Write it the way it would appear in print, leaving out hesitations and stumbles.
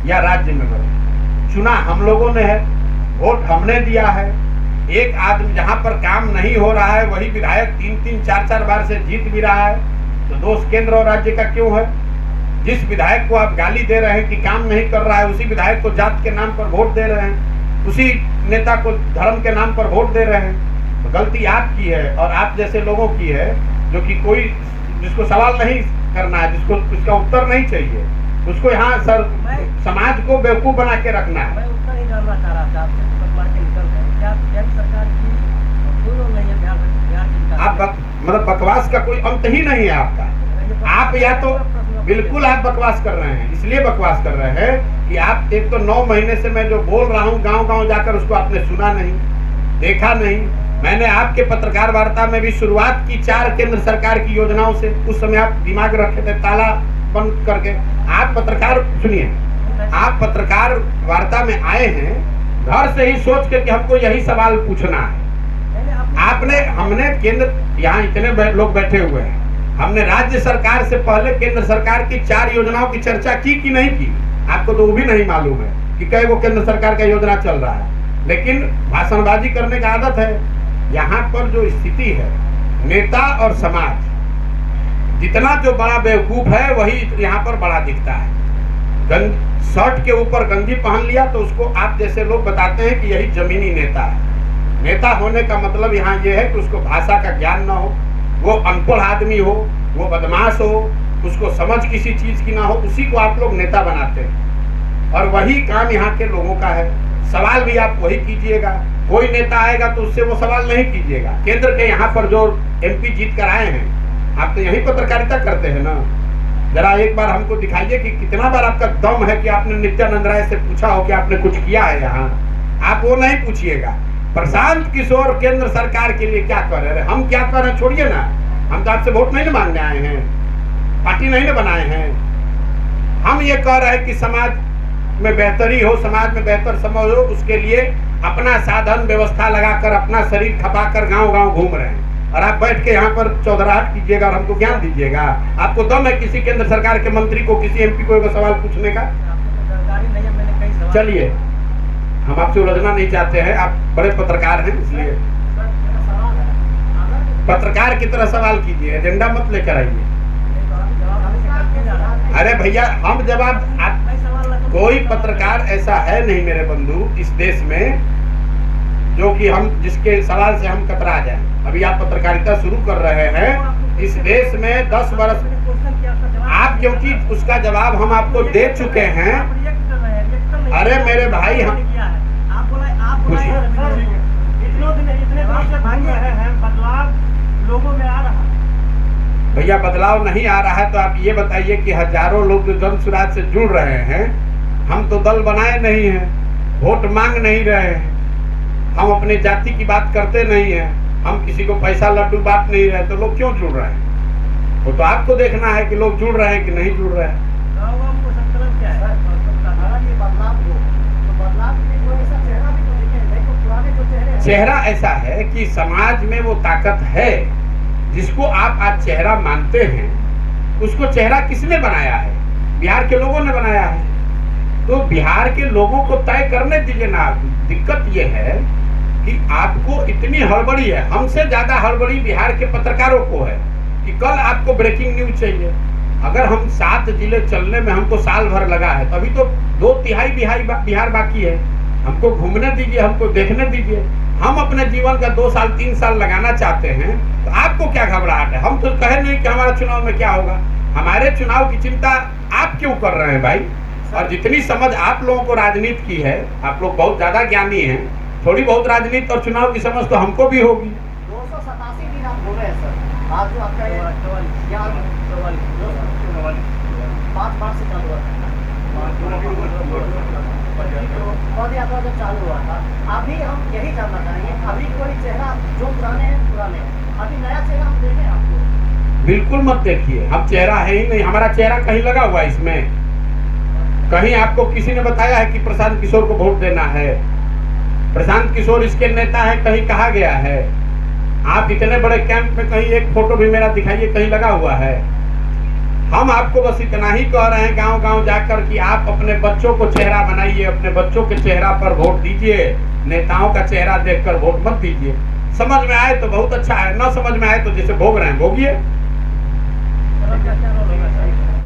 या राज्य में बने। चुना हम लोगों ने है, वोट हमने दिया है। एक आदमी जहां पर काम नहीं हो रहा है वही विधायक 3-3, 4-4 बार से जीत भी रहा है, तो दोष केंद्र और राज्य का क्यों है? जिस विधायक को आप गाली दे रहे हैं कि काम नहीं कर रहा है, उसी विधायक को जात के नाम पर वोट दे रहे हैं, उसी नेता को धर्म के नाम पर वोट दे रहे हैं। तो गलती आपकी है और आप जैसे लोगों की है, जो कि कोई जिसको सवाल नहीं करना है, जिसको इसका उत्तर नहीं चाहिए, उसको यहाँ सर समाज को बेवकूफ बना के रखना है। मैं उत्तर ही जानना चाह रहा था आपसे, पटवार के निकल गए क्या केंद्र सरकार की दोनों नहीं है बिहार आप मतलब बकवास का कोई अंत ही नहीं है आपका। आप या तो बिल्कुल आप बकवास कर रहे हैं, इसलिए बकवास कर रहे हैं कि आप एक तो 9 महीने से मैं जो बोल रहा हूँ गांव-गांव जाकर उसको आपने सुना नहीं, देखा नहीं। मैंने आपके पत्रकार वार्ता में भी शुरुआत की 4 केंद्र सरकार की योजनाओं से। उस समय आप दिमाग रखे थे ताला बंद करके। आप पत्रकार सुनिए, आप पत्रकार वार्ता में आए हैं घर से ही सोच के कि हमको यही सवाल पूछना है। हमने केंद्र, यहाँ इतने लोग बैठे हुए हैं, हमने राज्य सरकार से पहले केंद्र सरकार की 4 योजनाओं की चर्चा की कि नहीं की? आपको तो वो भी नहीं मालूम है कि कई वो केंद्र सरकार का योजना चल रहा है, लेकिन भाषणबाजी करने का आदत है। यहाँ पर जो स्थिति है, नेता और समाज जितना जो बड़ा बेवकूफ है वही यहाँ पर बड़ा दिखता है। शर्ट के ऊपर गंजी पहन लिया तो उसको आप जैसे लोग बताते हैं कि यही जमीनी नेता है। नेता होने का मतलब यहाँ ये है कि उसको भाषा का ज्ञान ना हो, वो अनपढ़ आदमी हो, वो बदमाश हो, उसको समझ किसी चीज की ना हो, उसी को आप लोग नेता बनाते हैं। और वही काम यहाँ के लोगों का है। सवाल भी आप वही कीजिएगा। कोई नेता आएगा तो उससे वो सवाल नहीं कीजिएगा। केंद्र के यहाँ पर जो MP जीत कर आए हैं, आप तो यही पत्रकारिता करते हैं ना। जरा एक बार हमको दिखाइए कि कितना बार आपका दम है कि आपने नित्यानंद राय से पूछा हो कि आपने कुछ किया है यहाँ। आप वो नहीं पूछिएगा। प्रशांत किशोर केंद्र सरकार के लिए क्या कर रहे हैं? हम क्या कर रहे हैं छोड़िए ना। हम तो आपसे वोट नहीं ना मांगने आए हैं, पार्टी नहीं ना बनाए हैं। हम ये कह रहे हैं कि समाज में बेहतरी हो, समाज में बेहतर समझ हो, उसके लिए अपना साधन व्यवस्था लगाकर अपना शरीर खपाकर गांव-गांव घूम रहे हैं। और आप बैठ के यहाँ पर चौधराहट कीजिएगा और हमको ज्ञान दीजिएगा। आपको दम है किसी केंद्र सरकार के मंत्री को, किसी MP को एक सवाल पूछने का? चलिए, हम आपसे उलझना नहीं चाहते हैं, आप बड़े पत्रकार हैं, इसलिए पत्रकार की तरह सवाल कीजिए, एजेंडा मत लेकर आइए। अरे भैया, हम जवाब कोई पत्रकार ऐसा है नहीं मेरे बंधु इस देश में जो कि हम जिसके सवाल से हम कतरा जाएं। अभी आप पत्रकारिता शुरू कर रहे हैं इस देश में 10 वर्ष, आप क्योंकि उसका जवाब हम आपको दे चुके हैं। अरे मेरे भाई, हम लोगों में आ रहा है भैया, बदलाव नहीं आ रहा है तो आप ये बताइए कि हजारों लोग जो जन सुराज से जुड़ रहे हैं, हम तो दल बनाए नहीं हैं, वोट मांग नहीं रहे हैं, हम अपने जाति की बात करते नहीं हैं, हम किसी को पैसा लड्डू बांट नहीं रहे, तो लोग क्यों जुड़ रहे हैं? वो तो आपको देखना है कि लोग जुड़ रहे हैं कि नहीं जुड़ रहे हैं। चेहरा ऐसा है कि समाज में वो ताकत है जिसको आप आज चेहरा मानते हैं, उसको चेहरा किसने बनाया है? बिहार के लोगों ने बनाया है। तो बिहार के लोगों को तय करने दीजिए ना। दिक्कत ये है कि आपको इतनी हड़बड़ी है, हमसे ज्यादा हड़बड़ी बिहार के पत्रकारों को है कि कल आपको ब्रेकिंग न्यूज चाहिए। अगर हम 7 जिले चलने में हमको साल भर लगा है, तभी तो 2/3 बिहार बाकी है। हमको घूमने दीजिए, हमको देखने दीजिए। हम अपने जीवन का 2 साल 3 साल लगाना चाहते हैं, तो आपको क्या घबराहट है? हम तो कहे नहीं कि हमारा चुनाव में क्या होगा। हमारे चुनाव की चिंता आप क्यों कर रहे हैं भाई? और जितनी समझ आप लोगों को राजनीति की है, आप लोग बहुत ज्यादा ज्ञानी हैं, थोड़ी बहुत राजनीति और चुनाव की समझ तो हमको भी होगी। 287 दिन आप बोल रहे हैं सर। आज जो आपका 5 मार्च से चालू हुआ था पद यात्रा जब चालू हुआ था, अभी हम यही जानना चाहेंगे, अभी कोई चेहरा जो पुराने हैं, अभी नया चेहरा हम देखें आपको? बिल्कुल मत देखिए, हम चेहरा है ही नहीं। हमारा चेहरा कहीं लगा हुआ है इसमें? कहीं आपको किसी ने बताया है कि प्रशांत किशोर को वोट देना है? प्रशांत किशोर इसके नेता है कहीं कहा गया है? आप इतने बड़े कैंप में कहीं एक फोटो भी मेरा दिखाइए, कहीं लगा हुआ है? हम आपको बस इतना ही कह रहे हैं गांव गांव जाकर कि आप अपने बच्चों को चेहरा बनाइए, अपने बच्चों के चेहरा पर वोट दीजिए, नेताओं का चेहरा देखकर वोट मत दीजिए। समझ में आए तो बहुत अच्छा है, न समझ में आए तो जैसे भोग रहे हैं भोगिए।